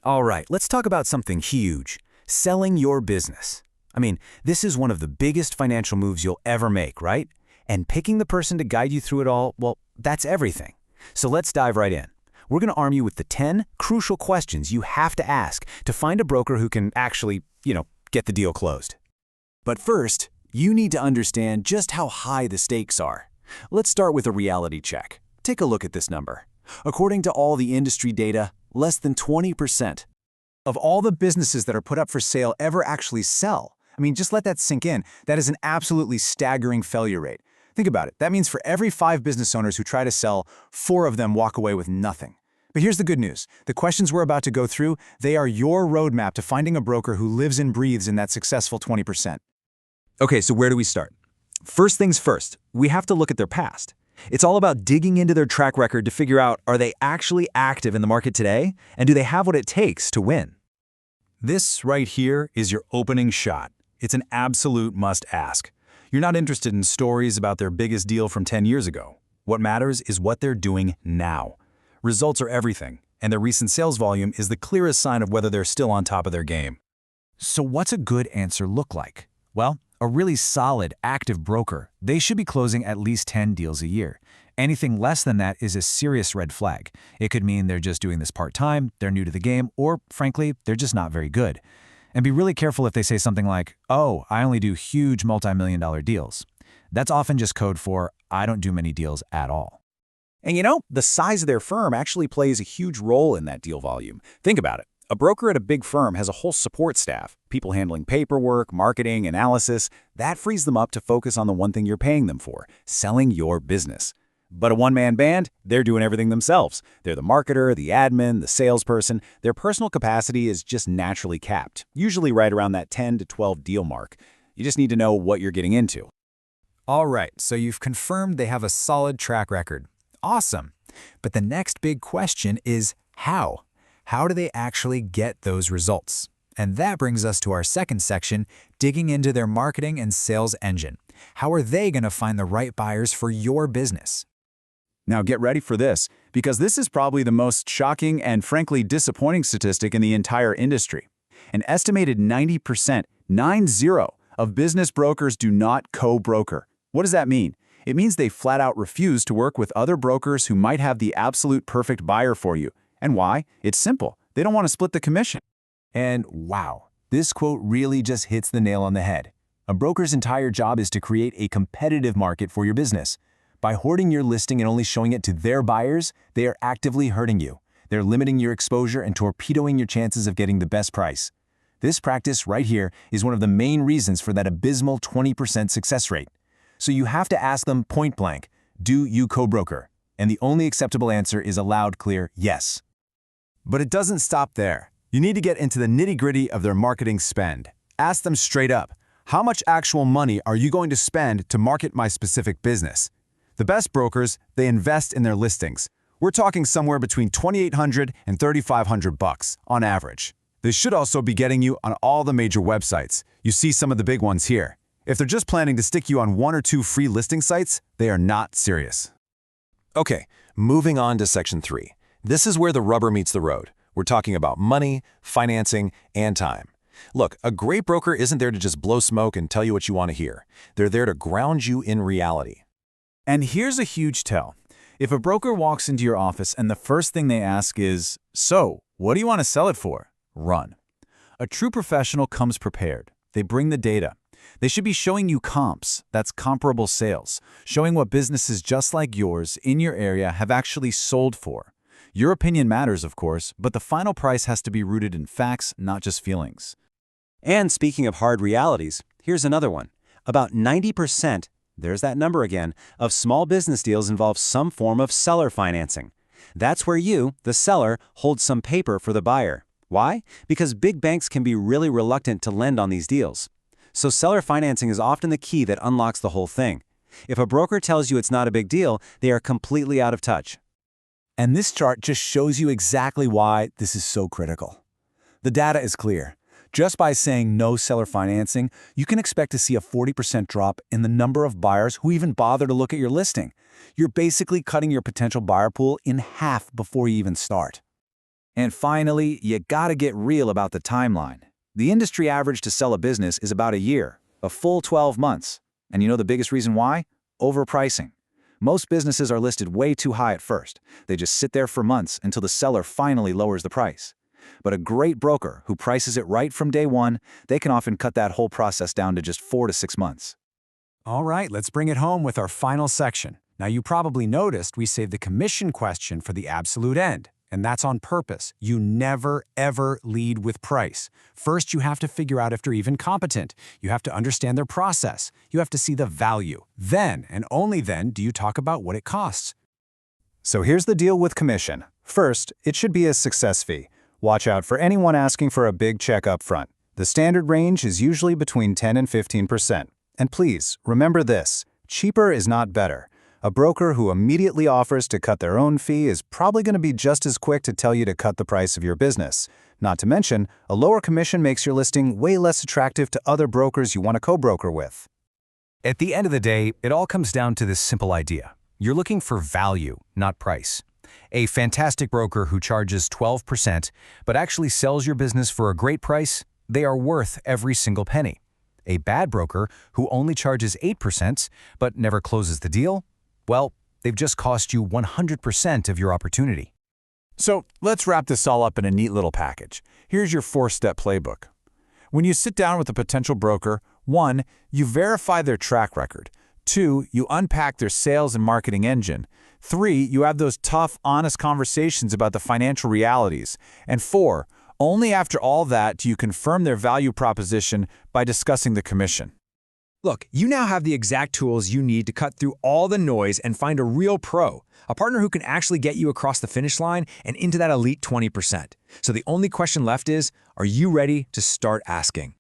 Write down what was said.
All right, let's talk about something huge, selling your business. I mean, this is one of the biggest financial moves you'll ever make, right? And picking the person to guide you through it all, well, that's everything. So let's dive right in. We're going to arm you with the 10 crucial questions you have to ask to find a broker who can actually, get the deal closed. But first, you need to understand just how high the stakes are. Let's start with a reality check. Take a look at this number. According to all the industry data, less than 20% of all the businesses that are put up for sale ever actually sell. I mean, just let that sink in. That is an absolutely staggering failure rate. Think about it. That means for every 5 business owners who try to sell, 4 of them walk away with nothing. But here's the good news. The questions we're about to go through, they are your roadmap to finding a broker who lives and breathes in that successful 20%. Okay, so where do we start? First things first, we have to look at their past. It's all about digging into their track record to figure out, are they actually active in the market today? And do they have what it takes to win? This right here is your opening shot. It's an absolute must-ask. You're not interested in stories about their biggest deal from 10 years ago. What matters is what they're doing now. Results are everything, and their recent sales volume is the clearest sign of whether they're still on top of their game. So what's a good answer look like? Well, a really solid, active broker, they should be closing at least 10 deals a year. Anything less than that is a serious red flag. It could mean they're just doing this part-time, they're new to the game, or, frankly, they're just not very good. And be really careful if they say something like, "Oh, I only do huge multi-million-dollar deals." That's often just code for, "I don't do many deals at all." And the size of their firm actually plays a huge role in that deal volume. Think about it. A broker at a big firm has a whole support staff, people handling paperwork, marketing, analysis. That frees them up to focus on the one thing you're paying them for, selling your business. But a one-man band, they're doing everything themselves. They're the marketer, the admin, the salesperson. Their personal capacity is just naturally capped, usually right around that 10 to 12 deal mark. You just need to know what you're getting into. All right, so you've confirmed they have a solid track record. Awesome. But the next big question is how? How do they actually get those results? And that brings us to our second section, digging into their marketing and sales engine. How are they going to find the right buyers for your business? Now get ready for this, because this is probably the most shocking and frankly disappointing statistic in the entire industry. An estimated 90%, 90, of business brokers do not co-broker. What does that mean? It means they flat out refuse to work with other brokers who might have the absolute perfect buyer for you. And why? It's simple. They don't want to split the commission. And wow, this quote really just hits the nail on the head. A broker's entire job is to create a competitive market for your business. By hoarding your listing and only showing it to their buyers, they are actively hurting you. They're limiting your exposure and torpedoing your chances of getting the best price. This practice right here is one of the main reasons for that abysmal 20% success rate. So you have to ask them point blank, do you co-broker? And the only acceptable answer is a loud, clear yes. But it doesn't stop there. You need to get into the nitty-gritty of their marketing spend. Ask them straight up, how much actual money are you going to spend to market my specific business? The best brokers, they invest in their listings. We're talking somewhere between $2,800 and $3,500 on average. They should also be getting you on all the major websites. You see some of the big ones here. If they're just planning to stick you on 1 or 2 free listing sites, they are not serious. Okay, moving on to section 3. This is where the rubber meets the road. We're talking about money, financing, and time. Look, a great broker isn't there to just blow smoke and tell you what you want to hear. They're there to ground you in reality. And here's a huge tell. If a broker walks into your office and the first thing they ask is, "So, what do you want to sell it for?" Run. A true professional comes prepared. They bring the data. They should be showing you comps, that's comparable sales, showing what businesses just like yours in your area have actually sold for. Your opinion matters, of course, but the final price has to be rooted in facts, not just feelings. And speaking of hard realities, here's another one. About 90%, there's that number again, of small business deals involve some form of seller financing. That's where you, the seller, hold some paper for the buyer. Why? Because big banks can be really reluctant to lend on these deals. So seller financing is often the key that unlocks the whole thing. If a broker tells you it's not a big deal, they are completely out of touch. And this chart just shows you exactly why this is so critical. The data is clear. Just by saying no seller financing, you can expect to see a 40% drop in the number of buyers who even bother to look at your listing. You're basically cutting your potential buyer pool in half before you even start. And finally, you gotta get real about the timeline. The industry average to sell a business is about a year, a full 12 months. And you know the biggest reason why? Overpricing. Most businesses are listed way too high at first. They just sit there for months until the seller finally lowers the price. But a great broker who prices it right from day one, they can often cut that whole process down to just 4 to 6 months. All right, let's bring it home with our final section. Now, you probably noticed we saved the commission question for the absolute end, and that's on purpose. You never, ever lead with price. First, you have to figure out if they're even competent. You have to understand their process. You have to see the value. Then, and only then, do you talk about what it costs. So here's the deal with commission. First, it should be a success fee. Watch out for anyone asking for a big check up front. The standard range is usually between 10 and 15%. And please, remember this, cheaper is not better. A broker who immediately offers to cut their own fee is probably going to be just as quick to tell you to cut the price of your business. Not to mention, a lower commission makes your listing way less attractive to other brokers you want to co-broker with. At the end of the day, it all comes down to this simple idea. You're looking for value, not price. A fantastic broker who charges 12% but actually sells your business for a great price, they are worth every single penny. A bad broker who only charges 8% but never closes the deal, well, they've just cost you 100% of your opportunity. So let's wrap this all up in a neat little package. Here's your 4-step playbook. When you sit down with a potential broker, 1, you verify their track record. 2, you unpack their sales and marketing engine. 3, you have those tough, honest conversations about the financial realities. And 4, only after all that do you confirm their value proposition by discussing the commission. Look, you now have the exact tools you need to cut through all the noise and find a real pro, a partner who can actually get you across the finish line and into that elite 20%. So the only question left is, are you ready to start asking?